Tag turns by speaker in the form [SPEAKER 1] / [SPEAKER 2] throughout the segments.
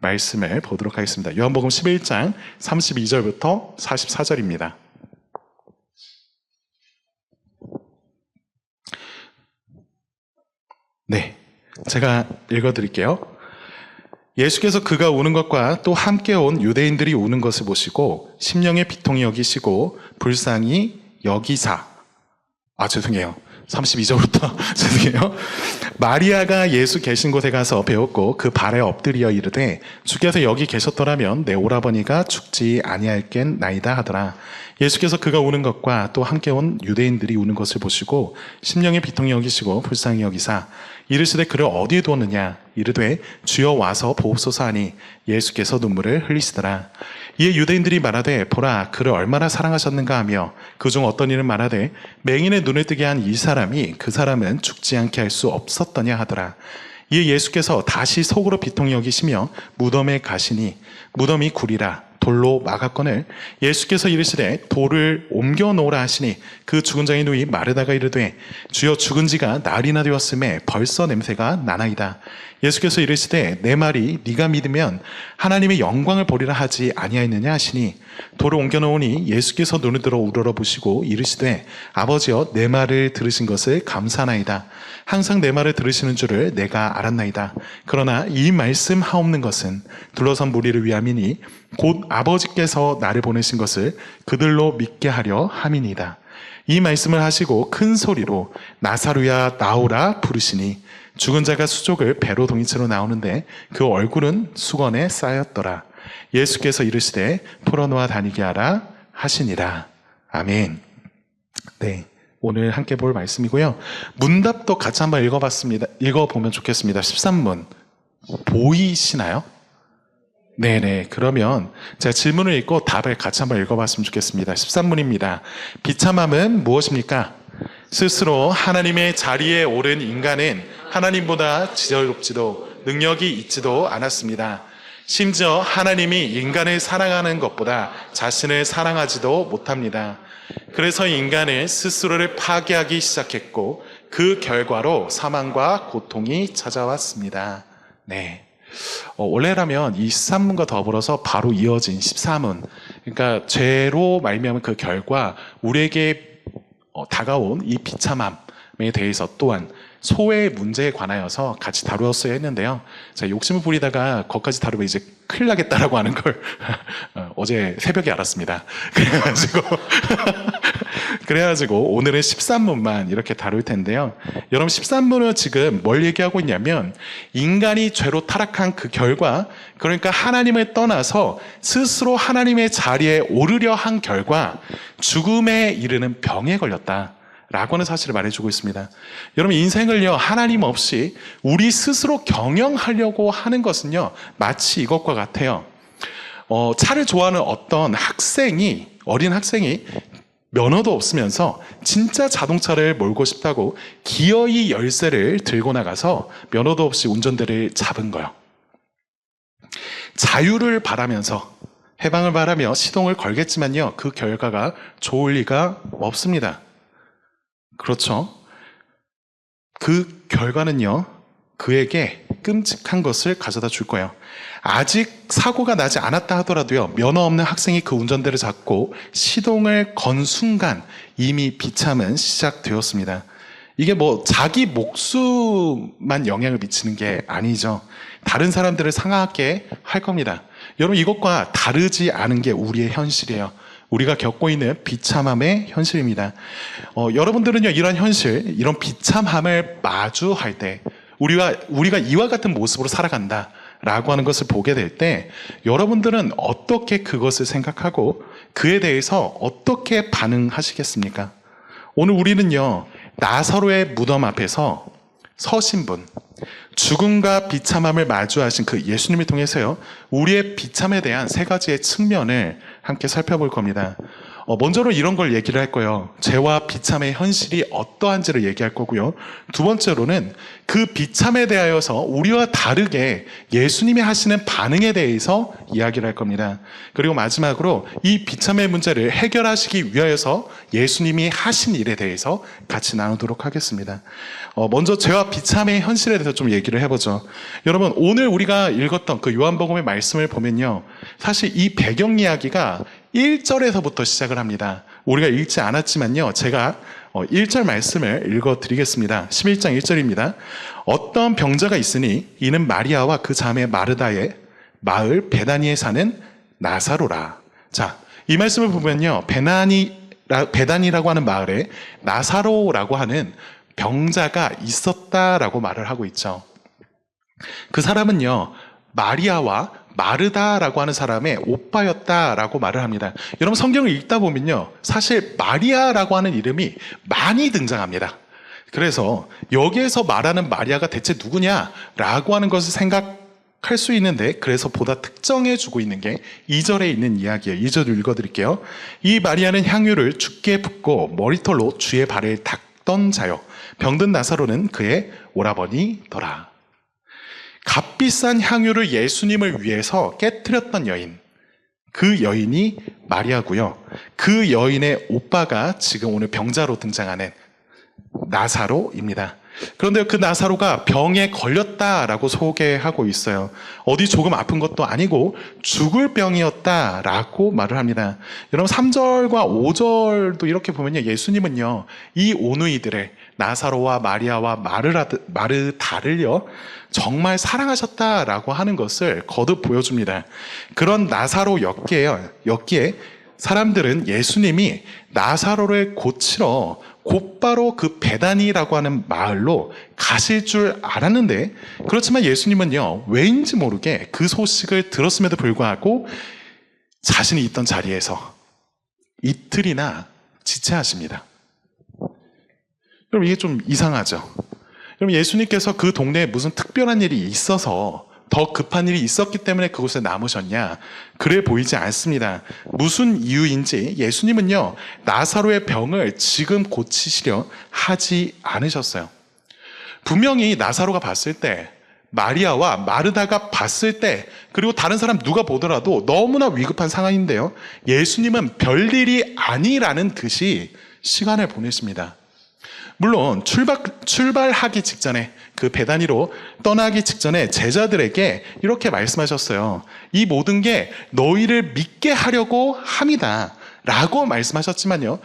[SPEAKER 1] 말씀을 보도록 하겠습니다. 요한복음 11장 32절부터 44절입니다. 네, 제가 읽어드릴게요. 예수께서 그가 우는 것과 또 함께 온 유대인들이 우는 것을 보시고 심령의 비통히 여기시고 불쌍히 여기사, 죄송해요. 32절부터 죄송해요. 마리아가 예수 계신 곳에 가서 배웠고 그 발에 엎드려 이르되 주께서 여기 계셨더라면 내 오라버니가 죽지 아니할겠나이다 하더라. 예수께서 그가 우는 것과 또 함께 온 유대인들이 우는 것을 보시고 심령의 비통히 여기시고 불쌍히 여기사 이르시되 그를 어디에 두었느냐 이르되 주여 와서 보옵소서 하니 예수께서 눈물을 흘리시더라. 이에 유대인들이 말하되 보라 그를 얼마나 사랑하셨는가 하며 그중 어떤 이는 말하되 맹인의 눈을 뜨게 한 이 사람이 그 사람은 죽지 않게 할 수 없었더냐 하더라. 이에 예수께서 다시 속으로 비통히 여기시며 무덤에 가시니 무덤이 구리라 돌로 막았거늘 예수께서 이르시되 돌을 옮겨 놓으라 하시니 그 죽은 자의 누이 마르다가 이르되 주여 죽은 지가 날이나 되었음에 벌써 냄새가 나나이다. 예수께서 이르시되 내 말이 네가 믿으면 하나님의 영광을 보리라 하지 아니하였느냐 하시니 돌을 옮겨 놓으니 예수께서 눈을 들어 우러러 보시고 이르시되 아버지여 내 말을 들으신 것을 감사하나이다. 항상 내 말을 들으시는 줄을 내가 알았나이다. 그러나 이 말씀 하옵는 것은 둘러선 무리를 위함이니 곧 아버지께서 나를 보내신 것을 그들로 믿게 하려 함이니이다. 이 말씀을 하시고 큰 소리로 나사로야 나오라 부르시니 죽은 자가 수족을 배로 동이채로 나오는데 그 얼굴은 수건에 쌓였더라. 예수께서 이르시되 풀어놓아 다니게 하라 하시니라. 아멘. 네, 오늘 함께 볼 말씀이고요. 문답도 같이 한번 읽어보면 좋겠습니다. 13문 보이시나요? 네네, 그러면 제가 질문을 읽고 답을 같이 한번 읽어봤으면 좋겠습니다. 13문입니다. 비참함은 무엇입니까? 스스로 하나님의 자리에 오른 인간은 하나님보다 지혜롭지도 능력이 있지도 않았습니다. 심지어 하나님이 인간을 사랑하는 것보다 자신을 사랑하지도 못합니다. 그래서 인간은 스스로를 파괴하기 시작했고 그 결과로 사망과 고통이 찾아왔습니다. 네. 원래라면 이 13문과 더불어서 바로 이어진 14문, 그러니까 죄로 말미암은 그 결과 우리에게 다가온 이 비참함에 대해서 또한 소외의 문제에 관하여서 같이 다루었어야 했는데요. 제가 욕심을 부리다가 거기까지 다루면 이제 큰일 나겠다라고 하는 걸 어제 새벽에 알았습니다. 그래가지고 오늘은 13문만 이렇게 다룰 텐데요. 여러분 13문은 지금 뭘 얘기하고 있냐면 인간이 죄로 타락한 그 결과, 그러니까 하나님을 떠나서 스스로 하나님의 자리에 오르려 한 결과 죽음에 이르는 병에 걸렸다 라고 하는 사실을 말해주고 있습니다. 여러분 인생을요 하나님 없이 우리 스스로 경영하려고 하는 것은요 마치 이것과 같아요. 차를 좋아하는 어린 학생이 면허도 없으면서 진짜 자동차를 몰고 싶다고 기어이 열쇠를 들고 나가서 면허도 없이 운전대를 잡은 거예요. 자유를 바라면서 해방을 바라며 시동을 걸겠지만요 그 결과가 좋을 리가 없습니다. 그렇죠. 그 결과는요 그에게 끔찍한 것을 가져다 줄 거예요. 아직 사고가 나지 않았다 하더라도요 면허 없는 학생이 그 운전대를 잡고 시동을 건 순간 이미 비참은 시작되었습니다. 이게 뭐 자기 목숨만 영향을 미치는 게 아니죠. 다른 사람들을 상하게 할 겁니다. 여러분 이것과 다르지 않은 게 우리의 현실이에요. 우리가 겪고 있는 비참함의 현실입니다. 여러분들은요 이런 현실, 이런 비참함을 마주할 때 우리가 이와 같은 모습으로 살아간다 라고 하는 것을 보게 될 때 여러분들은 어떻게 그것을 생각하고 그에 대해서 어떻게 반응하시겠습니까? 오늘 우리는요 나사로의 무덤 앞에서 서신 분, 죽음과 비참함을 마주하신 그 예수님을 통해서요 우리의 비참에 대한 세 가지의 측면을 함께 살펴볼 겁니다. 먼저로 이런 걸 얘기를 할 거예요. 죄와 비참의 현실이 어떠한지를 얘기할 거고요. 두 번째로는 그 비참에 대하여서 우리와 다르게 예수님이 하시는 반응에 대해서 이야기를 할 겁니다. 그리고 마지막으로 이 비참의 문제를 해결하시기 위하여서 예수님이 하신 일에 대해서 같이 나누도록 하겠습니다. 먼저 죄와 비참의 현실에 대해서 좀 얘기를 해보죠. 여러분, 오늘 우리가 읽었던 그 요한복음의 말씀을 보면요, 사실 이 배경 이야기가 1절에서부터 시작을 합니다. 우리가 읽지 않았지만요, 제가 1절 말씀을 읽어드리겠습니다. 11장 1절입니다. 어떤 병자가 있으니 이는 마리아와 그 자매 마르다의 마을 베다니에 사는 나사로라. 자, 이 말씀을 보면요, 베다니라고 하는 마을에 나사로라고 하는 병자가 있었다라고 말을 하고 있죠. 그 사람은요, 마리아와 마르다라고 하는 사람의 오빠였다라고 말을 합니다. 여러분, 성경을 읽다 보면요, 사실 마리아라고 하는 이름이 많이 등장합니다. 그래서 여기에서 말하는 마리아가 대체 누구냐라고 하는 것을 생각할 수 있는데, 그래서 보다 특정해주고 있는 게 2절에 있는 이야기예요. 2절 읽어드릴게요. 이 마리아는 향유를 주께 붓고 머리털로 주의 발을 닦던 자요, 병든 나사로는 그의 오라버니더라. 값비싼 향유를 예수님을 위해서 깨트렸던 여인, 그 여인이 마리아고요. 그 여인의 오빠가 지금 오늘 병자로 등장하는 나사로입니다. 그런데 그 나사로가 병에 걸렸다라고 소개하고 있어요. 어디 조금 아픈 것도 아니고 죽을 병이었다라고 말을 합니다. 여러분, 3절과 5절도 이렇게 보면요, 예수님은요, 이 오누이들의 나사로와 마리아와 마르다를요 정말 사랑하셨다라고 하는 것을 거듭 보여줍니다. 그런 나사로였기에 사람들은 예수님이 나사로를 고치러 곧바로 그 베다니라고 하는 마을로 가실 줄 알았는데, 그렇지만 예수님은요, 왜인지 모르게 그 소식을 들었음에도 불구하고 자신이 있던 자리에서 이틀이나 지체하십니다. 그럼 이게 좀 이상하죠? 그럼 예수님께서 그 동네에 무슨 특별한 일이 있어서, 더 급한 일이 있었기 때문에 그곳에 남으셨냐? 그래 보이지 않습니다. 무슨 이유인지 예수님은요, 나사로의 병을 지금 고치시려 하지 않으셨어요. 분명히 나사로가 봤을 때, 마리아와 마르다가 봤을 때, 그리고 다른 사람 누가 보더라도 너무나 위급한 상황인데요, 예수님은 별일이 아니라는 듯이 시간을 보내십니다. 물론 출발하기 직전에, 그 베다니로 떠나기 직전에 제자들에게 이렇게 말씀하셨어요. 이 모든 게 너희를 믿게 하려고 함이다 라고 말씀하셨지만요,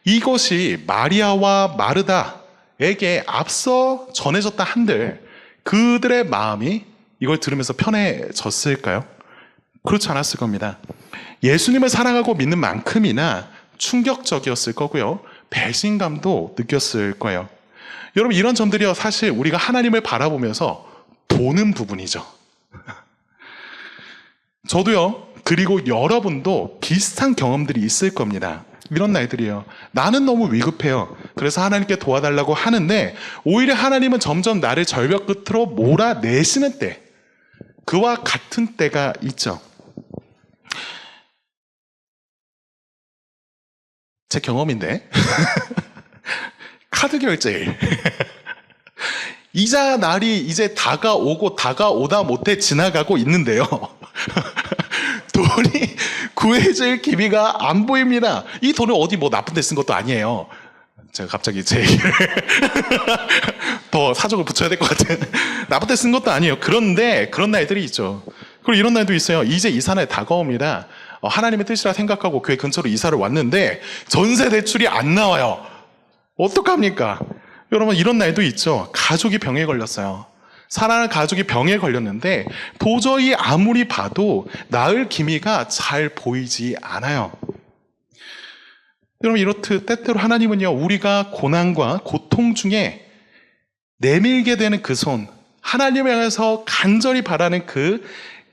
[SPEAKER 1] 이것이 마리아와 마르다에게 앞서 전해졌다 한들 그들의 마음이 이걸 들으면서 편해졌을까요? 그렇지 않았을 겁니다. 예수님을 사랑하고 믿는 만큼이나 충격적이었을 거고요, 배신감도 느꼈을 거예요. 여러분, 이런 점들이요, 사실 우리가 하나님을 바라보면서 보는 부분이죠. 저도요, 그리고 여러분도 비슷한 경험들이 있을 겁니다. 이런 날들이에요. 나는 너무 위급해요. 그래서 하나님께 도와달라고 하는데 오히려 하나님은 점점 나를 절벽 끝으로 몰아내시는 때, 그와 같은 때가 있죠. 제 경험인데 카드 결제일 이자 날이 이제 다가오다 못해 지나가고 있는데요 돈이 구해질 기미가 안 보입니다. 이 돈을 어디 뭐 나쁜 데 쓴 것도 아니에요. 제가 갑자기 제 얘기를 더 사족을 붙여야 될 것 같은, 나쁜 데 쓴 것도 아니에요. 그런데 그런 날들이 있죠. 그리고 이런 날도 있어요. 이제 이사날 다가옵니다. 하나님의 뜻이라 생각하고 교회 근처로 이사를 왔는데 전세 대출이 안 나와요. 어떡합니까? 여러분, 이런 날도 있죠. 가족이 병에 걸렸어요. 사랑하는 가족이 병에 걸렸는데 도저히 아무리 봐도 나을 기미가 잘 보이지 않아요. 여러분, 이렇듯 때때로 하나님은요, 우리가 고난과 고통 중에 내밀게 되는 그 손, 하나님을 향해서 간절히 바라는 그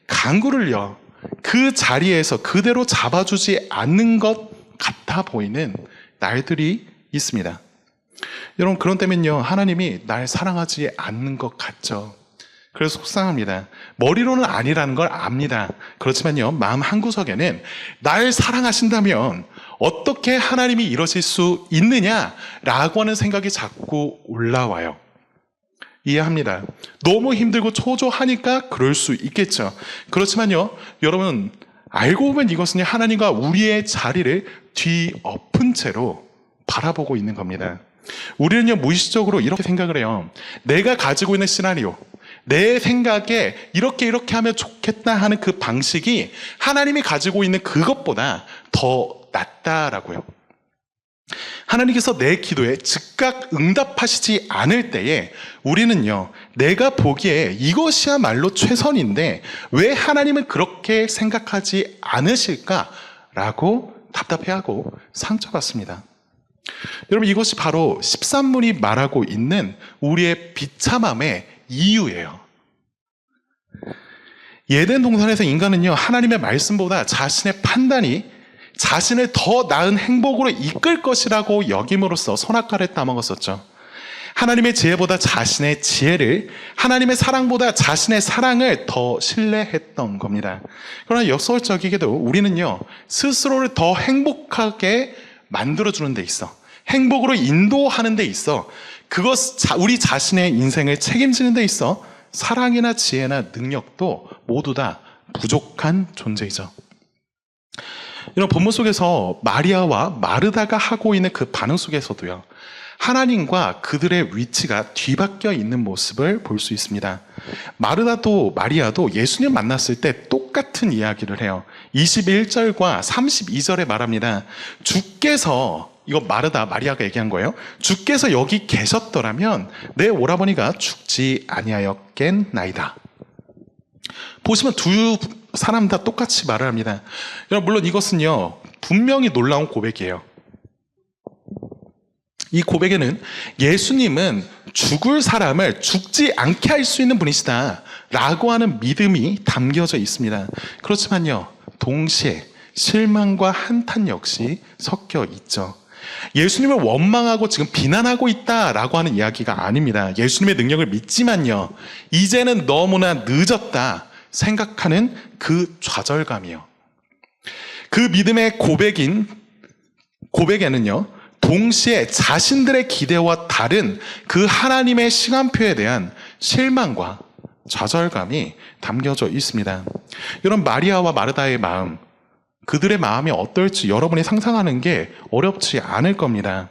[SPEAKER 1] 간구를요, 그 자리에서 그대로 잡아주지 않는 것 같아 보이는 날들이 있습니다. 여러분, 그런 때면요, 하나님이 날 사랑하지 않는 것 같죠. 그래서 속상합니다. 머리로는 아니라는 걸 압니다. 그렇지만요, 마음 한구석에는 날 사랑하신다면 어떻게 하나님이 이러실 수 있느냐라고 하는 생각이 자꾸 올라와요. 이해합니다. 너무 힘들고 초조하니까 그럴 수 있겠죠. 그렇지만요, 여러분 알고 보면 이것은 하나님과 우리의 자리를 뒤엎은 채로 바라보고 있는 겁니다. 우리는요, 무의식적으로 이렇게 생각을 해요. 내가 가지고 있는 시나리오, 내 생각에 이렇게 하면 좋겠다 하는 그 방식이 하나님이 가지고 있는 그것보다 더 낫다라고요. 하나님께서 내 기도에 즉각 응답하시지 않을 때에 우리는요, 내가 보기에 이것이야말로 최선인데 왜 하나님은 그렇게 생각하지 않으실까라고 답답해하고 상처받습니다. 여러분, 이것이 바로 13문이 말하고 있는 우리의 비참함의 이유예요. 예덴 동산에서 인간은요, 하나님의 말씀보다 자신의 판단이 자신을 더 나은 행복으로 이끌 것이라고 여김으로써 선악과를 따먹었었죠. 하나님의 지혜보다 자신의 지혜를, 하나님의 사랑보다 자신의 사랑을 더 신뢰했던 겁니다. 그러나 역설적이게도 우리는요, 스스로를 더 행복하게 만들어주는 데 있어, 행복으로 인도하는 데 있어, 우리 자신의 인생을 책임지는 데 있어 사랑이나 지혜나 능력도 모두 다 부족한 존재이죠. 이런 본문 속에서 마리아와 마르다가 하고 있는 그 반응 속에서도요, 하나님과 그들의 위치가 뒤바뀌어 있는 모습을 볼 수 있습니다. 마르다도 마리아도 예수님 만났을 때 똑같은 이야기를 해요. 21절과 32절에 말합니다. 주께서, 이거 마리아가 얘기한 거예요. 주께서 여기 계셨더라면 내 오라버니가 죽지 아니하였겠나이다. 보시면 두 사람 다 똑같이 말을 합니다. 여러분, 물론 이것은요, 분명히 놀라운 고백이에요. 이 고백에는 예수님은 죽을 사람을 죽지 않게 할 수 있는 분이시다 라고 하는 믿음이 담겨져 있습니다. 그렇지만요, 동시에 실망과 한탄 역시 섞여 있죠. 예수님을 원망하고 지금 비난하고 있다라고 하는 이야기가 아닙니다. 예수님의 능력을 믿지만요, 이제는 너무나 늦었다 생각하는 그 좌절감이요. 그 믿음의 고백에는요, 동시에 자신들의 기대와 다른 그 하나님의 시간표에 대한 실망과 좌절감이 담겨져 있습니다. 여러분, 마리아와 마르다의 마음, 그들의 마음이 어떨지 여러분이 상상하는 게 어렵지 않을 겁니다.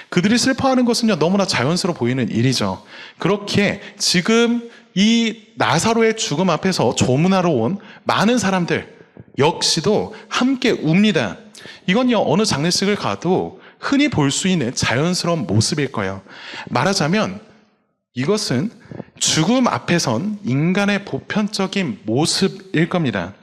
[SPEAKER 1] 그들이 슬퍼하는 것은요, 너무나 자연스러워 보이는 일이죠. 그렇게 지금 이 나사로의 죽음 앞에서 조문하러 온 많은 사람들 역시도 함께 웁니다. 이건요, 어느 장례식을 가도 흔히 볼 수 있는 자연스러운 모습일 거예요. 말하자면 이것은 죽음 앞에선 인간의 보편적인 모습일 겁니다.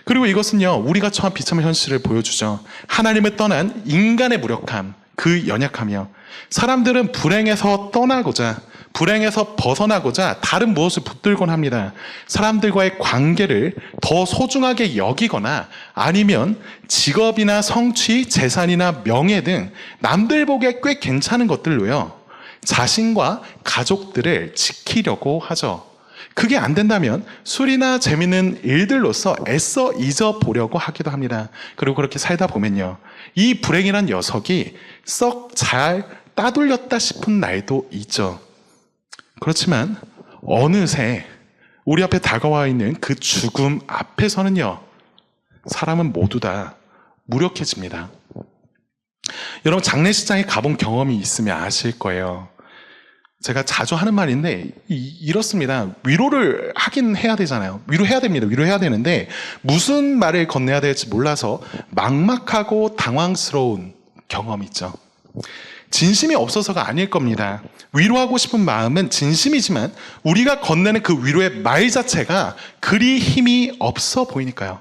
[SPEAKER 1] 그리고 이것은요, 우리가 처한 비참한 현실을 보여주죠. 하나님을 떠난 인간의 무력함, 그 연약함이요. 사람들은 불행에서 떠나고자, 불행에서 벗어나고자 다른 무엇을 붙들곤 합니다. 사람들과의 관계를 더 소중하게 여기거나 아니면 직업이나 성취, 재산이나 명예 등 남들 보기에 꽤 괜찮은 것들로요, 자신과 가족들을 지키려고 하죠. 그게 안 된다면 술이나 재밌는 일들로서 애써 잊어보려고 하기도 합니다. 그리고 그렇게 살다 보면요, 이 불행이란 녀석이 썩 잘 따돌렸다 싶은 날도 있죠. 그렇지만 어느새 우리 앞에 다가와 있는 그 죽음 앞에서는요, 사람은 모두 다 무력해집니다. 여러분, 장례식장에 가본 경험이 있으면 아실 거예요. 제가 자주 하는 말인데 이렇습니다. 위로를 하긴 해야 되잖아요. 위로해야 됩니다. 위로해야 되는데 무슨 말을 건네야 될지 몰라서 막막하고 당황스러운 경험이 있죠. 진심이 없어서가 아닐 겁니다. 위로하고 싶은 마음은 진심이지만 우리가 건네는 그 위로의 말 자체가 그리 힘이 없어 보이니까요.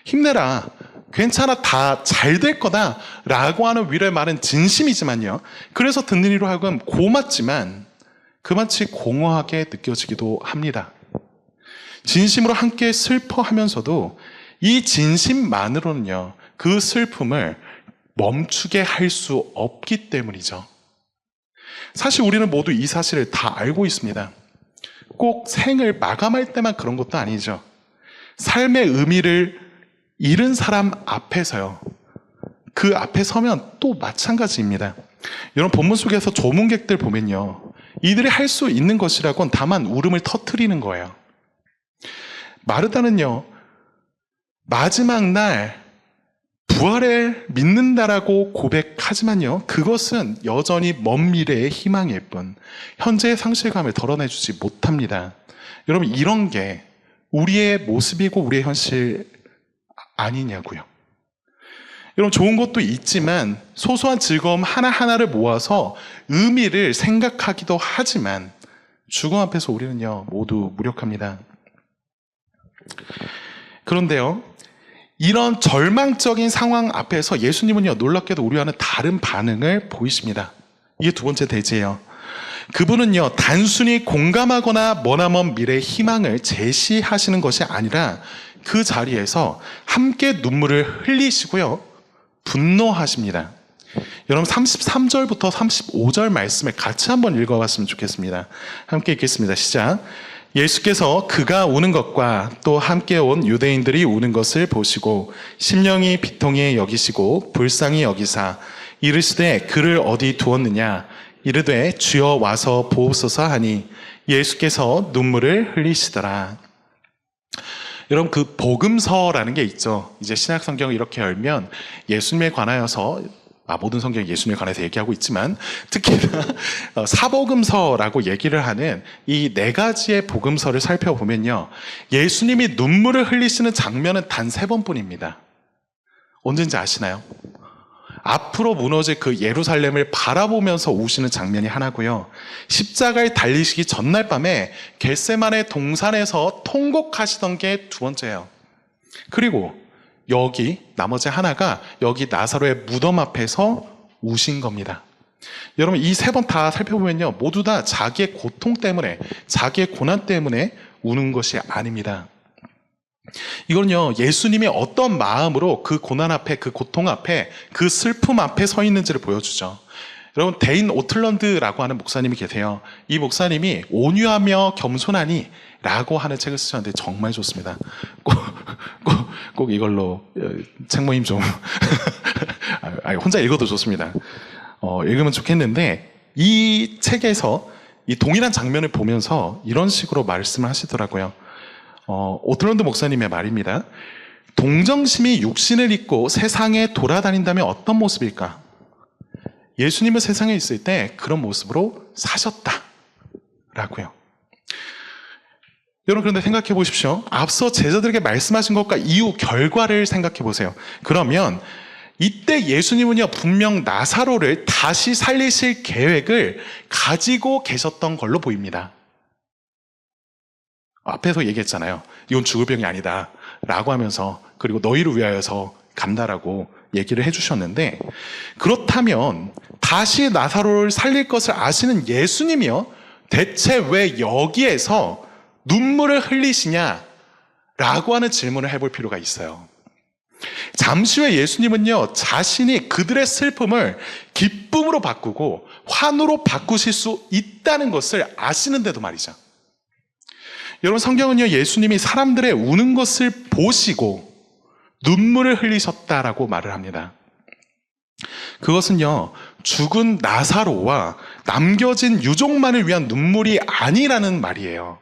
[SPEAKER 1] 힘내라, 괜찮아, 다 잘 될 거다 라고 하는 위로의 말은 진심이지만요, 그래서 듣는 이로 하여금 고맙지만 그마치 공허하게 느껴지기도 합니다. 진심으로 함께 슬퍼하면서도 이 진심만으로는요, 그 슬픔을 멈추게 할 수 없기 때문이죠. 사실 우리는 모두 이 사실을 다 알고 있습니다. 꼭 생을 마감할 때만 그런 것도 아니죠. 삶의 의미를 잃은 사람 앞에서요. 그 앞에 서면 또 마찬가지입니다. 여러분 본문 속에서 조문객들 보면요. 이들이 할 수 있는 것이라곤 다만 울음을 터뜨리는 거예요. 마르다는요. 마지막 날 부활을 믿는다라고 고백하지만요. 그것은 여전히 먼 미래의 희망일 뿐 현재의 상실감을 덜어내주지 못합니다. 여러분 이런 게 우리의 모습이고 우리의 현실 아니냐고요. 여러분 좋은 것도 있지만 소소한 즐거움 하나하나를 모아서 의미를 생각하기도 하지만 죽음 앞에서 우리는요 모두 무력합니다. 그런데요 이런 절망적인 상황 앞에서 예수님은요 놀랍게도 우리와는 다른 반응을 보이십니다. 이게 두 번째 대지예요. 그분은요 단순히 공감하거나 머나먼 미래의 희망을 제시하시는 것이 아니라 그 자리에서 함께 눈물을 흘리시고요 분노하십니다. 여러분 33절부터 35절 말씀을 같이 한번 읽어봤으면 좋겠습니다. 함께 읽겠습니다. 시작. 예수께서 그가 우는 것과 또 함께 온 유대인들이 우는 것을 보시고 심령이 비통히 여기시고 불쌍히 여기사 이르시되 그를 어디 두었느냐 이르되 주여 와서 보옵소서 하니 예수께서 눈물을 흘리시더라. 여러분 그 복음서라는 게 있죠. 이제 신약 성경을 이렇게 열면 예수님에 관하여서 모든 성경이 예수님에 관해서 얘기하고 있지만 특히나 사복음서라고 얘기를 하는 이 네 가지의 복음서를 살펴보면요. 예수님이 눈물을 흘리시는 장면은 단 3번뿐입니다. 언제인지 아시나요? 앞으로 무너질 그 예루살렘을 바라보면서 우시는 장면이 하나고요. 십자가에 달리시기 전날 밤에 겟세마네 동산에서 통곡하시던 게 2번째예요. 그리고 여기 나머지 하나가 여기 나사로의 무덤 앞에서 우신 겁니다. 여러분 이 3번 다 살펴보면요 모두 다 자기의 고통 때문에 자기의 고난 때문에 우는 것이 아닙니다. 이건요 예수님이 어떤 마음으로 그 고난 앞에 그 고통 앞에 그 슬픔 앞에 서 있는지를 보여주죠. 여러분 데인 오틀런드라고 하는 목사님이 계세요. 이 목사님이 온유하며 겸손하니 라고 하는 책을 쓰셨는데 정말 좋습니다. 꼭 이걸로 책 모임 좀 혼자 읽어도 좋습니다. 읽으면 좋겠는데 이 책에서 이 동일한 장면을 보면서 이런 식으로 말씀을 하시더라고요. 오틀런드 목사님의 말입니다. 동정심이 육신을 입고 세상에 돌아다닌다면 어떤 모습일까? 예수님은 세상에 있을 때 그런 모습으로 사셨다라고요. 여러분 그런데 생각해 보십시오. 앞서 제자들에게 말씀하신 것과 이후 결과를 생각해 보세요. 그러면 이때 예수님은요 분명 나사로를 다시 살리실 계획을 가지고 계셨던 걸로 보입니다. 앞에서 얘기했잖아요. 이건 죽을 병이 아니다 라고 하면서 그리고 너희를 위하여서 간다라고 얘기를 해주셨는데 그렇다면 다시 나사로를 살릴 것을 아시는 예수님이요 대체 왜 여기에서 눈물을 흘리시냐 라고 하는 질문을 해볼 필요가 있어요. 잠시 후에 예수님은요 자신이 그들의 슬픔을 기쁨으로 바꾸고 환호로 바꾸실 수 있다는 것을 아시는데도 말이죠. 여러분 성경은요 예수님이 사람들의 우는 것을 보시고 눈물을 흘리셨다라고 말을 합니다. 그것은요 죽은 나사로와 남겨진 유족만을 위한 눈물이 아니라는 말이에요.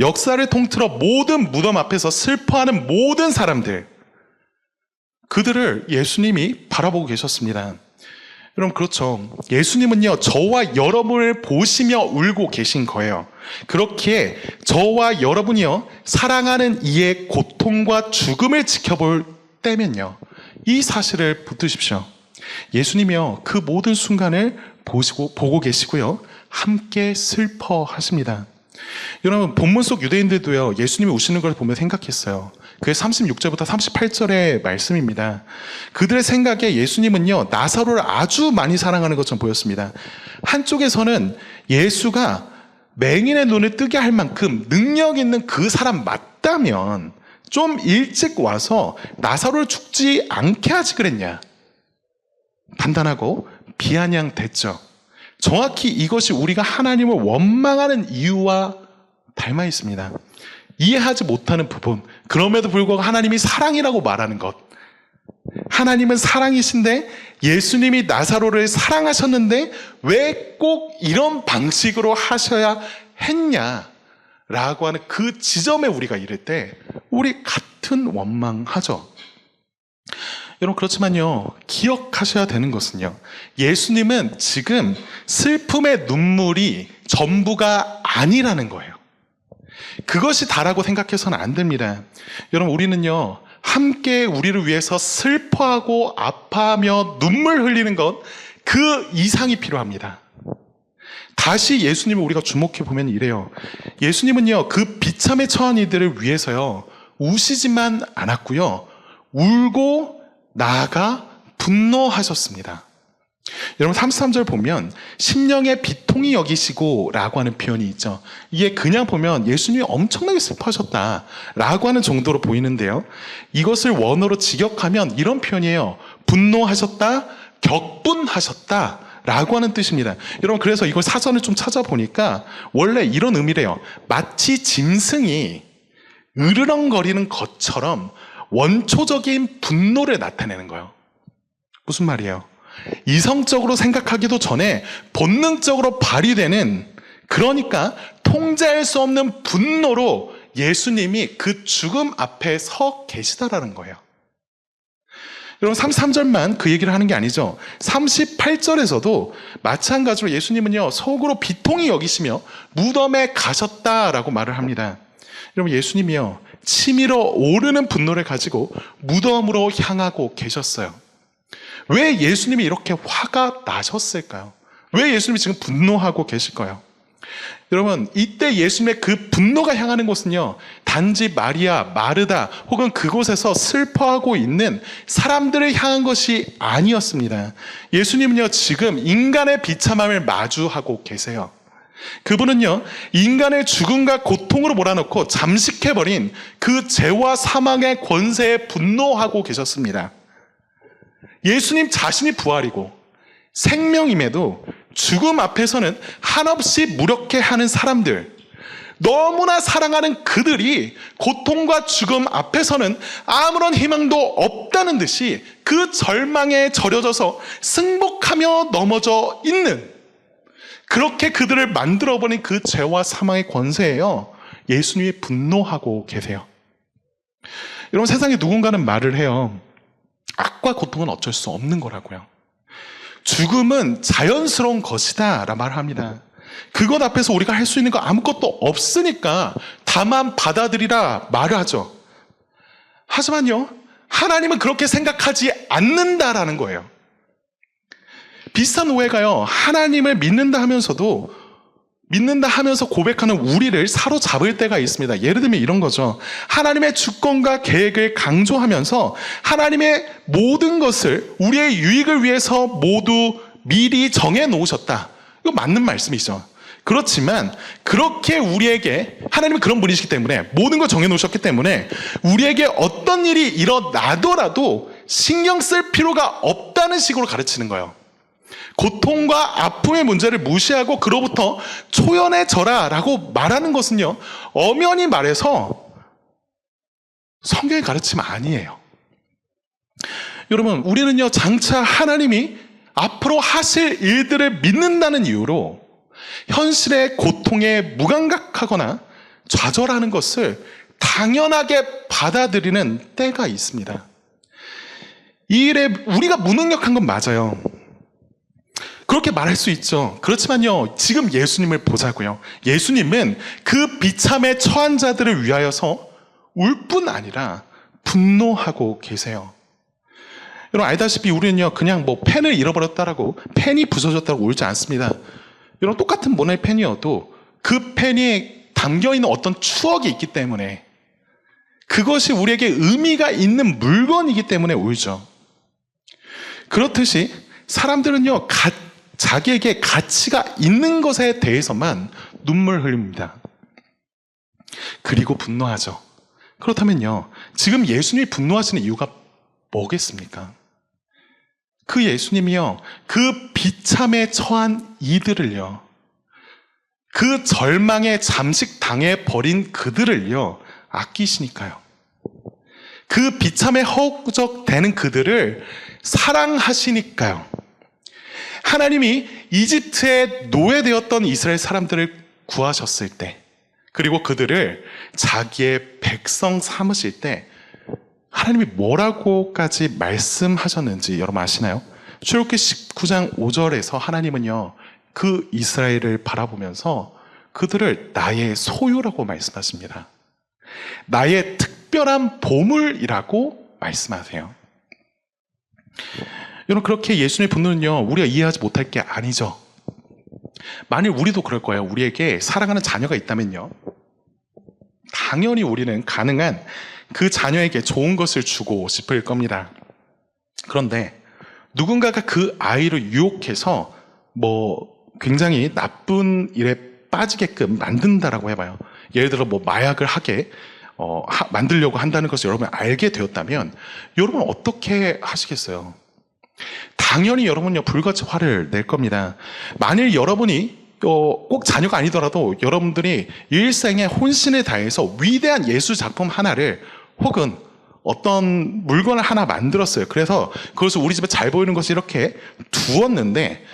[SPEAKER 1] 역사를 통틀어 모든 무덤 앞에서 슬퍼하는 모든 사람들 그들을 예수님이 바라보고 계셨습니다. 여러분 그렇죠. 예수님은요 저와 여러분을 보시며 울고 계신 거예요. 그렇기에 저와 여러분이요 사랑하는 이의 고통과 죽음을 지켜볼 때면요 이 사실을 붙드십시오. 예수님이요 그 모든 순간을 보고 계시고요 함께 슬퍼하십니다. 여러분 본문 속 유대인들도요 예수님이 우시는 걸 보면 생각했어요. 그게 36절부터 38절의 말씀입니다. 그들의 생각에 예수님은요 나사로를 아주 많이 사랑하는 것처럼 보였습니다. 한쪽에서는 예수가 맹인의 눈을 뜨게 할 만큼 능력 있는 그 사람 맞다면 좀 일찍 와서 나사로를 죽지 않게 하지 그랬냐 판단하고 비아냥댔죠. 정확히 이것이 우리가 하나님을 원망하는 이유와 닮아 있습니다. 이해하지 못하는 부분, 그럼에도 불구하고 하나님이 사랑이라고 말하는 것. 하나님은 사랑이신데 예수님이 나사로를 사랑하셨는데 왜 꼭 이런 방식으로 하셔야 했냐라고 하는 그 지점에 우리가 이를 때 우리 같은 원망하죠. 여러분, 그렇지만요, 기억하셔야 되는 것은요, 예수님은 지금 슬픔의 눈물이 전부가 아니라는 거예요. 그것이 다라고 생각해서는 안 됩니다. 여러분, 우리는요, 함께 우리를 위해서 슬퍼하고 아파하며 눈물 흘리는 것, 그 이상이 필요합니다. 다시 예수님을 우리가 주목해 보면 이래요. 예수님은요, 그 비참에 처한 이들을 위해서요, 우시지만 않았고요, 울고 나아가 분노하셨습니다. 여러분, 33절 보면 심령의 비통히 여기시고 라고 하는 표현이 있죠. 이게 그냥 보면 예수님이 엄청나게 슬퍼하셨다 라고 하는 정도로 보이는데요, 이것을 원어로 직역하면 이런 표현이에요. 분노하셨다, 격분하셨다 라고 하는 뜻입니다. 여러분, 그래서 이걸 사전을 좀 찾아보니까 원래 이런 의미래요. 마치 짐승이 으르렁거리는 것처럼 원초적인 분노를 나타내는 거예요. 무슨 말이에요? 이성적으로 생각하기도 전에 본능적으로 발휘되는, 그러니까 통제할 수 없는 분노로 예수님이 그 죽음 앞에 서 계시다라는 거예요. 여러분, 33절만 그 얘기를 하는 게 아니죠. 38절에서도 마찬가지로 예수님은요, 속으로 비통히 여기시며 무덤에 가셨다라고 말을 합니다. 여러분, 예수님이요, 치밀어 오르는 분노를 가지고 무덤으로 향하고 계셨어요. 왜 예수님이 이렇게 화가 나셨을까요? 왜 예수님이 지금 분노하고 계실까요? 여러분, 이때 예수님의 그 분노가 향하는 곳은요, 단지 마리아, 마르다 혹은 그곳에서 슬퍼하고 있는 사람들을 향한 것이 아니었습니다. 예수님은요, 지금 인간의 비참함을 마주하고 계세요. 그분은요, 인간의 죽음과 고통으로 몰아넣고 잠식해버린 그 죄와 사망의 권세에 분노하고 계셨습니다. 예수님 자신이 부활이고 생명임에도 죽음 앞에서는 한없이 무력해하는 사람들, 너무나 사랑하는 그들이 고통과 죽음 앞에서는 아무런 희망도 없다는 듯이 그 절망에 절여져서 승복하며 넘어져 있는, 그렇게 그들을 만들어버린 그 죄와 사망의 권세예요. 예수님이 분노하고 계세요. 여러분, 세상에 누군가는 말을 해요. 악과 고통은 어쩔 수 없는 거라고요. 죽음은 자연스러운 것이다 라 말합니다. 그것 앞에서 우리가 할 수 있는 거 아무것도 없으니까 다만 받아들이라 말을 하죠. 하지만요, 하나님은 그렇게 생각하지 않는다라는 거예요. 비슷한 오해가요, 하나님을 믿는다 하면서 고백하는 우리를 사로잡을 때가 있습니다. 예를 들면 이런 거죠. 하나님의 주권과 계획을 강조하면서 하나님의 모든 것을 우리의 유익을 위해서 모두 미리 정해 놓으셨다. 이거 맞는 말씀이죠. 그렇지만 그렇게 우리에게, 하나님은 그런 분이시기 때문에 모든 걸 정해 놓으셨기 때문에 우리에게 어떤 일이 일어나더라도 신경 쓸 필요가 없다는 식으로 가르치는 거예요. 고통과 아픔의 문제를 무시하고 그로부터 초연해져라 라고 말하는 것은요, 엄연히 말해서 성경의 가르침 아니에요. 여러분, 우리는요, 장차 하나님이 앞으로 하실 일들을 믿는다는 이유로 현실의 고통에 무감각하거나 좌절하는 것을 당연하게 받아들이는 때가 있습니다. 이 일에 우리가 무능력한 건 맞아요. 그렇게 말할 수 있죠. 그렇지만요, 지금 예수님을 보자고요. 예수님은 그 비참에 처한 자들을 위하여서 울 뿐 아니라 분노하고 계세요. 여러분, 알다시피 우리는요, 그냥 뭐 펜을 잃어버렸다라고, 펜이 부서졌다고 울지 않습니다. 여러분, 똑같은 모나의 펜이어도 그 펜이 담겨있는 어떤 추억이 있기 때문에, 그것이 우리에게 의미가 있는 물건이기 때문에 울죠. 그렇듯이 사람들은요, 자기에게 가치가 있는 것에 대해서만 눈물 흘립니다. 그리고 분노하죠. 그렇다면요, 지금 예수님이 분노하시는 이유가 뭐겠습니까? 그 예수님이요, 그 비참에 처한 이들을요, 그 절망에 잠식당해 버린 그들을요, 아끼시니까요. 그 비참에 허우적대는 그들을 사랑하시니까요. 하나님이 이집트에 노예되었던 이스라엘 사람들을 구하셨을 때, 그리고 그들을 자기의 백성 삼으실 때 하나님이 뭐라고까지 말씀하셨는지 여러분 아시나요? 출애굽기 19장 5절에서 하나님은요, 그 이스라엘을 바라보면서 그들을 나의 소유라고 말씀하십니다. 나의 특별한 보물이라고 말씀하세요. 여러분, 그렇게 예수님의 분노는요, 우리가 이해하지 못할 게 아니죠. 만일 우리도 그럴 거예요. 우리에게 사랑하는 자녀가 있다면요, 당연히 우리는 가능한 그 자녀에게 좋은 것을 주고 싶을 겁니다. 그런데 누군가가 그 아이를 유혹해서 굉장히 나쁜 일에 빠지게끔 만든다라고 해봐요. 예를 들어 마약을 하게 만들려고 한다는 것을 여러분이 알게 되었다면 여러분은 어떻게 하시겠어요? 당연히 여러분요, 불같이 화를 낼 겁니다. 만일 여러분이 꼭 자녀가 아니더라도 여러분들이 일생에 혼신을 다해서 위대한 예술 작품 하나를, 혹은 어떤 물건을 하나 만들었어요. 그래서 그것을 우리 집에 잘 보이는 것을 이렇게 두었는데,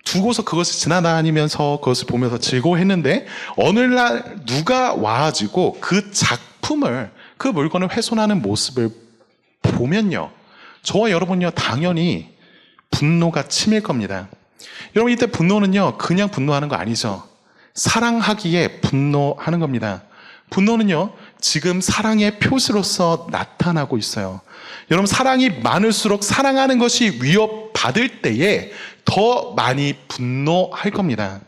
[SPEAKER 1] 두고서 그것을 지나다니면서 그것을 보면서 즐거워했는데, 어느 날 누가 와가지고 그 작품을, 그 물건을 훼손하는 모습을 보면요, 저와 여러분요, 당연히 분노가 치밀 겁니다. 여러분, 이때 분노는요, 그냥 분노하는 거 아니죠. 사랑하기에 분노하는 겁니다. 분노는요, 지금 사랑의 표시로서 나타나고 있어요. 여러분, 사랑이 많을수록 사랑하는 것이 위협받을 때에 더 많이 분노할 겁니다.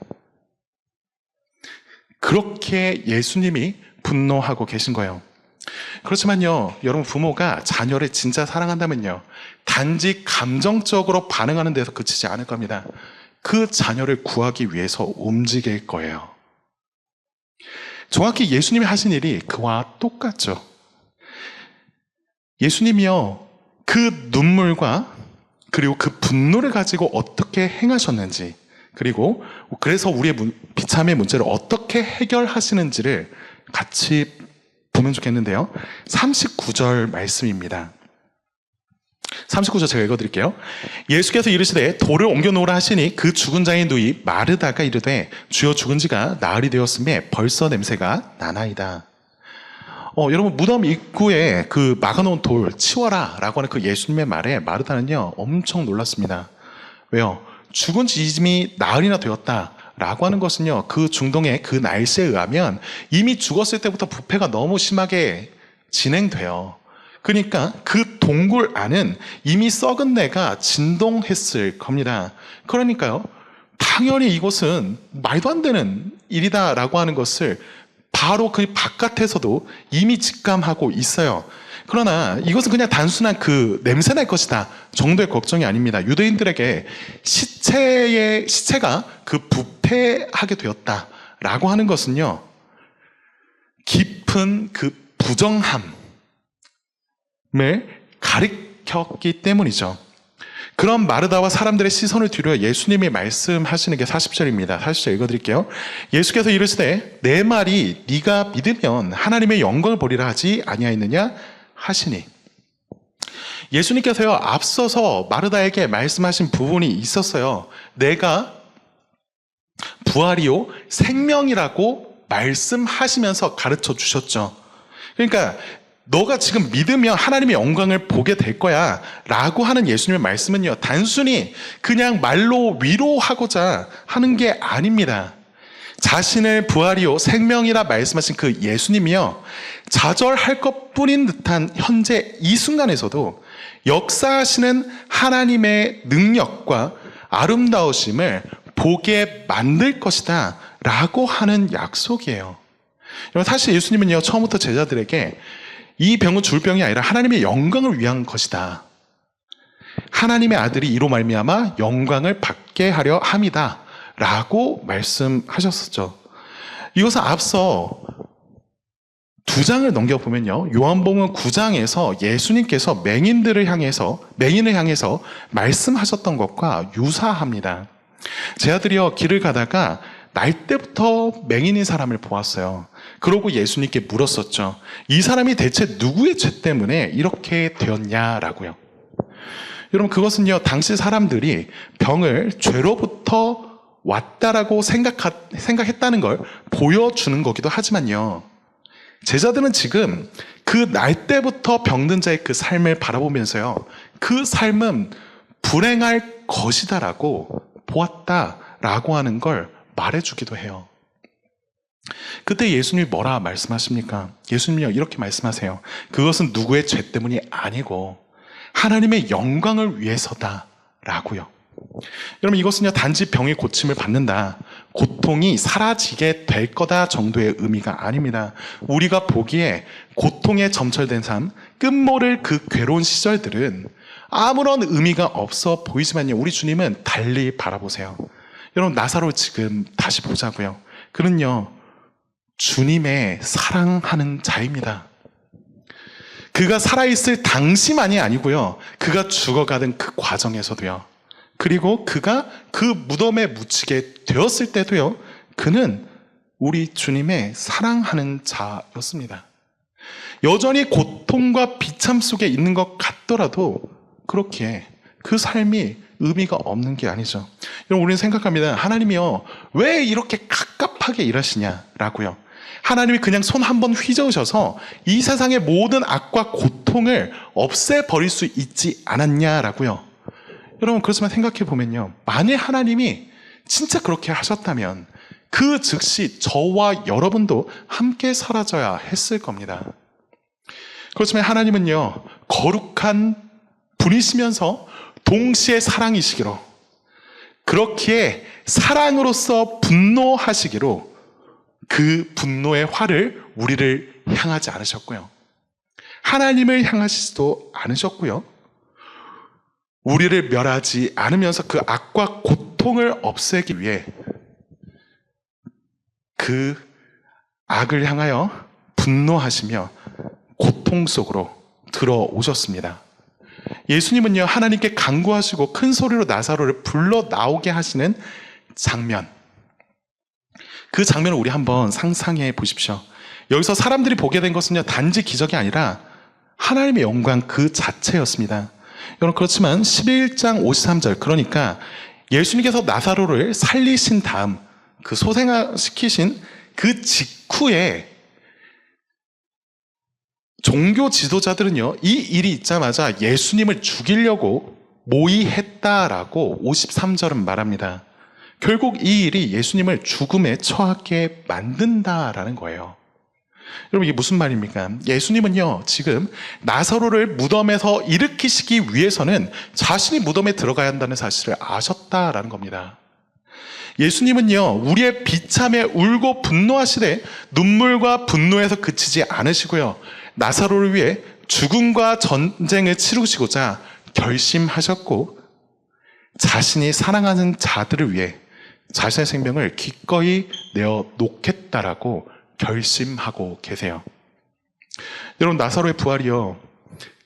[SPEAKER 1] 그렇게 예수님이 분노하고 계신 거예요. 그렇지만요, 여러분, 부모가 자녀를 진짜 사랑한다면요, 단지 감정적으로 반응하는 데서 그치지 않을 겁니다. 그 자녀를 구하기 위해서 움직일 거예요. 정확히 예수님이 하신 일이 그와 똑같죠. 예수님이요, 그 눈물과 그리고 그 분노를 가지고 어떻게 행하셨는지, 그리고 그래서 우리의 비참의 문제를 어떻게 해결하시는지를 같이 보면 좋겠는데요. 39절 말씀입니다. 39절 제가 읽어드릴게요. 예수께서 이르시되 돌을 옮겨 놓으라 하시니 그 죽은 자의 누이 마르다가 이르되 주여, 죽은 지가 나흘이 되었음에 벌써 냄새가 나나이다. 여러분, 무덤 입구에 그 막아놓은 돌 치워라 라고 하는 그 예수님의 말에 마르다는요, 엄청 놀랐습니다. 왜요? 죽은 지 이미 나흘이나 되었다 라고 하는 것은요, 그 중동의 그 날씨에 의하면 이미 죽었을 때부터 부패가 너무 심하게 진행돼요. 그러니까 그 동굴 안은 이미 썩은 내가 진동했을 겁니다. 그러니까요, 당연히 이것은 말도 안 되는 일이다라고 하는 것을 바로 그 바깥에서도 이미 직감하고 있어요. 그러나 이것은 그냥 단순한 그 냄새 날 것이다 정도의 걱정이 아닙니다. 유대인들에게 시체가 그 부패하게 되었다라고 하는 것은요, 깊은 그 부정함을 가리켰기 때문이죠. 그런 마르다와 사람들의 시선을 뒤로 예수님이 말씀하시는 게 40절입니다. 40절 읽어드릴게요. 예수께서 이르시되 내 말이 네가 믿으면 하나님의 영광을 보리라 하지 아니하였느냐 하시니. 예수님께서요, 앞서서 마르다에게 말씀하신 부분이 있었어요. 내가 부활이요 생명이라고 말씀하시면서 가르쳐 주셨죠. 그러니까 너가 지금 믿으면 하나님의 영광을 보게 될 거야 라고 하는 예수님의 말씀은요, 단순히 그냥 말로 위로하고자 하는 게 아닙니다. 자신을 부활이요 생명이라 말씀하신 그 예수님이요, 좌절할 것뿐인 듯한 현재 이 순간에서도 역사하시는 하나님의 능력과 아름다우심을 보게 만들 것이다 라고 하는 약속이에요. 사실 예수님은요, 처음부터 제자들에게 이 병은 죽을 병이 아니라 하나님의 영광을 위한 것이다, 하나님의 아들이 이로 말미암아 영광을 받게 하려 함이다 라고 말씀하셨었죠. 이것은 앞서 2장을 넘겨보면요, 요한복음 9장에서 예수님께서 맹인을 향해서 말씀하셨던 것과 유사합니다. 제 아들이요, 길을 가다가 날 때부터 맹인인 사람을 보았어요. 그러고 예수님께 물었었죠. 이 사람이 대체 누구의 죄 때문에 이렇게 되었냐라고요. 여러분, 그것은요, 당시 사람들이 병을 죄로부터 왔다라고 생각했다는 걸 보여주는 거기도 하지만요, 제자들은 지금 그 날 때부터 병든 자의 그 삶을 바라보면서요, 그 삶은 불행할 것이다라고 보았다라고 하는 걸 말해주기도 해요. 그때 예수님이 뭐라 말씀하십니까? 예수님이 이렇게 말씀하세요. 그것은 누구의 죄 때문이 아니고 하나님의 영광을 위해서다라고요. 여러분, 이것은요, 단지 병의 고침을 받는다, 고통이 사라지게 될 거다 정도의 의미가 아닙니다. 우리가 보기에 고통에 점철된 삶, 끝모를 그 괴로운 시절들은 아무런 의미가 없어 보이지만요, 우리 주님은 달리 바라보세요. 여러분, 나사로 지금 다시 보자고요. 그는요, 주님의 사랑하는 자입니다. 그가 살아있을 당시만이 아니고요, 그가 죽어가던 그 과정에서도요, 그리고 그가 그 무덤에 묻히게 되었을 때도요, 그는 우리 주님의 사랑하는 자였습니다. 여전히 고통과 비참 속에 있는 것 같더라도 그렇게 그 삶이 의미가 없는 게 아니죠. 여러분, 우리는 생각합니다. 하나님이요, 왜 이렇게 갑갑하게 일하시냐라고요. 하나님이 그냥 손 한번 휘저으셔서 이 세상의 모든 악과 고통을 없애버릴 수 있지 않았냐라고요. 여러분, 그렇지만 생각해 보면요, 만일 하나님이 진짜 그렇게 하셨다면 그 즉시 저와 여러분도 함께 사라져야 했을 겁니다. 그렇지만 하나님은요, 거룩한 분이시면서 동시에 사랑이시기로, 그렇기에 사랑으로서 분노하시기로 그 분노의 화를 우리를 향하지 않으셨고요, 하나님을 향하시지도 않으셨고요, 우리를 멸하지 않으면서 그 악과 고통을 없애기 위해 그 악을 향하여 분노하시며 고통 속으로 들어오셨습니다. 예수님은요, 하나님께 간구하시고 큰 소리로 나사로를 불러 나오게 하시는 장면, 그 장면을 우리 한번 상상해 보십시오. 여기서 사람들이 보게 된 것은요, 단지 기적이 아니라 하나님의 영광 그 자체였습니다. 여러분, 그렇지만 11장 53절, 그러니까 예수님께서 나사로를 살리신 다음 그 소생시키신 그 직후에 종교 지도자들은요, 이 일이 있자마자 예수님을 죽이려고 모의했다라고 53절은 말합니다. 결국 이 일이 예수님을 죽음에 처하게 만든다라는 거예요. 여러분, 이게 무슨 말입니까? 예수님은요, 지금 나사로를 무덤에서 일으키시기 위해서는 자신이 무덤에 들어가야 한다는 사실을 아셨다라는 겁니다. 예수님은요, 우리의 비참에 울고 분노하시되 눈물과 분노에서 그치지 않으시고요, 나사로를 위해 죽음과 전쟁을 치르시고자 결심하셨고, 자신이 사랑하는 자들을 위해 자신의 생명을 기꺼이 내어 놓겠다라고 결심하고 계세요. 여러분, 나사로의 부활이요,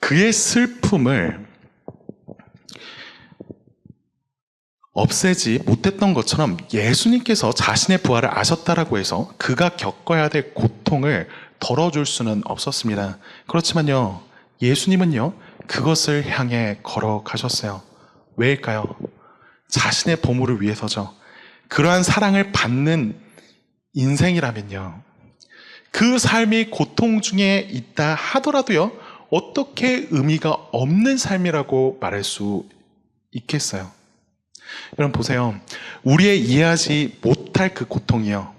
[SPEAKER 1] 그의 슬픔을 없애지 못했던 것처럼 예수님께서 자신의 부활을 아셨다라고 해서 그가 겪어야 될 고통을 덜어줄 수는 없었습니다. 그렇지만요, 예수님은요, 그것을 향해 걸어가셨어요. 왜일까요? 자신의 보물을 위해서죠. 그러한 사랑을 받는 인생이라면요, 그 삶이 고통 중에 있다 하더라도요, 어떻게 의미가 없는 삶이라고 말할 수 있겠어요? 여러분, 보세요. 우리의 이해하지 못할 그 고통이요,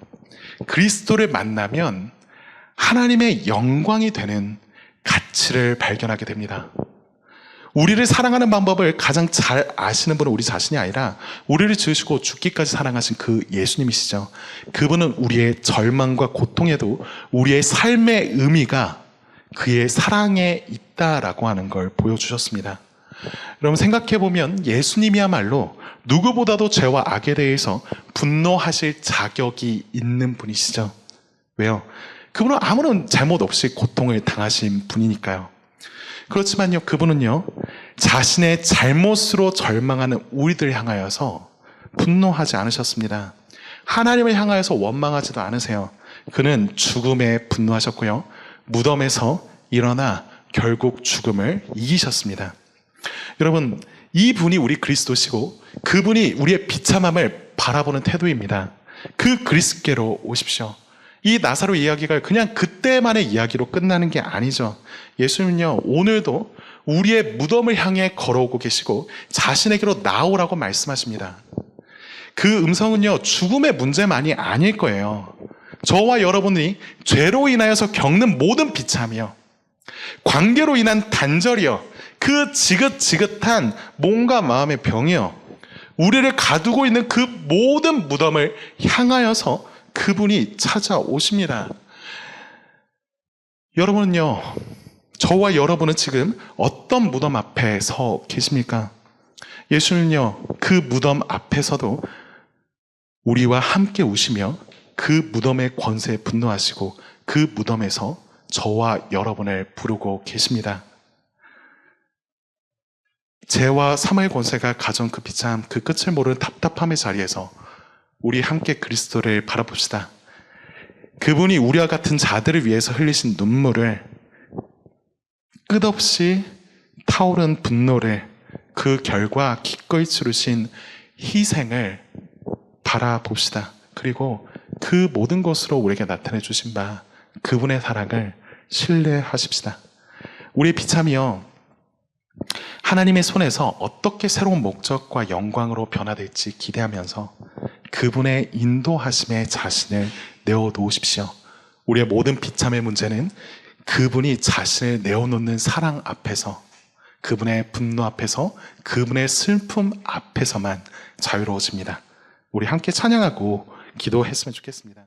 [SPEAKER 1] 그리스도를 만나면 하나님의 영광이 되는 가치를 발견하게 됩니다. 우리를 사랑하는 방법을 가장 잘 아시는 분은 우리 자신이 아니라 우리를 지으시고 죽기까지 사랑하신 그 예수님이시죠. 그분은 우리의 절망과 고통에도 우리의 삶의 의미가 그의 사랑에 있다라고 하는 걸 보여주셨습니다. 여러분, 생각해보면 예수님이야말로 누구보다도 죄와 악에 대해서 분노하실 자격이 있는 분이시죠. 왜요? 그분은 아무런 잘못 없이 고통을 당하신 분이니까요. 그렇지만요, 그분은요, 자신의 잘못으로 절망하는 우리들 향하여서 분노하지 않으셨습니다. 하나님을 향하여서 원망하지도 않으세요. 그는 죽음에 분노하셨고요. 무덤에서 일어나 결국 죽음을 이기셨습니다. 여러분, 이분이 우리 그리스도시고 그분이 우리의 비참함을 바라보는 태도입니다. 그 그리스도께로 오십시오. 이 나사로 이야기가 그냥 그때만의 이야기로 끝나는 게 아니죠. 예수님은요, 오늘도 우리의 무덤을 향해 걸어오고 계시고 자신에게로 나오라고 말씀하십니다. 그 음성은요, 죽음의 문제만이 아닐 거예요. 저와 여러분이 죄로 인하여서 겪는 모든 비참이요, 관계로 인한 단절이요, 그 지긋지긋한 몸과 마음의 병이요, 우리를 가두고 있는 그 모든 무덤을 향하여서 그분이 찾아오십니다. 여러분은요, 저와 여러분은 지금 어떤 무덤 앞에 서 계십니까? 예수는요, 그 무덤 앞에서도 우리와 함께 우시며 그 무덤의 권세에 분노하시고 그 무덤에서 저와 여러분을 부르고 계십니다. 죄와 사망의 권세가 가져온 그 비참, 그 끝을 모르는 답답함의 자리에서 우리 함께 그리스도를 바라봅시다. 그분이 우리와 같은 자들을 위해서 흘리신 눈물을, 끝없이 타오른 분노를, 그 결과 기꺼이 치르신 희생을 바라봅시다. 그리고 그 모든 것으로 우리에게 나타내 주신 바 그분의 사랑을 신뢰하십시다. 우리의 비참이요, 하나님의 손에서 어떻게 새로운 목적과 영광으로 변화될지 기대하면서 그분의 인도하심에 자신을 내어놓으십시오. 우리의 모든 비참의 문제는 그분이 자신을 내어놓는 사랑 앞에서, 그분의 분노 앞에서, 그분의 슬픔 앞에서만 자유로워집니다. 우리 함께 찬양하고 기도했으면 좋겠습니다.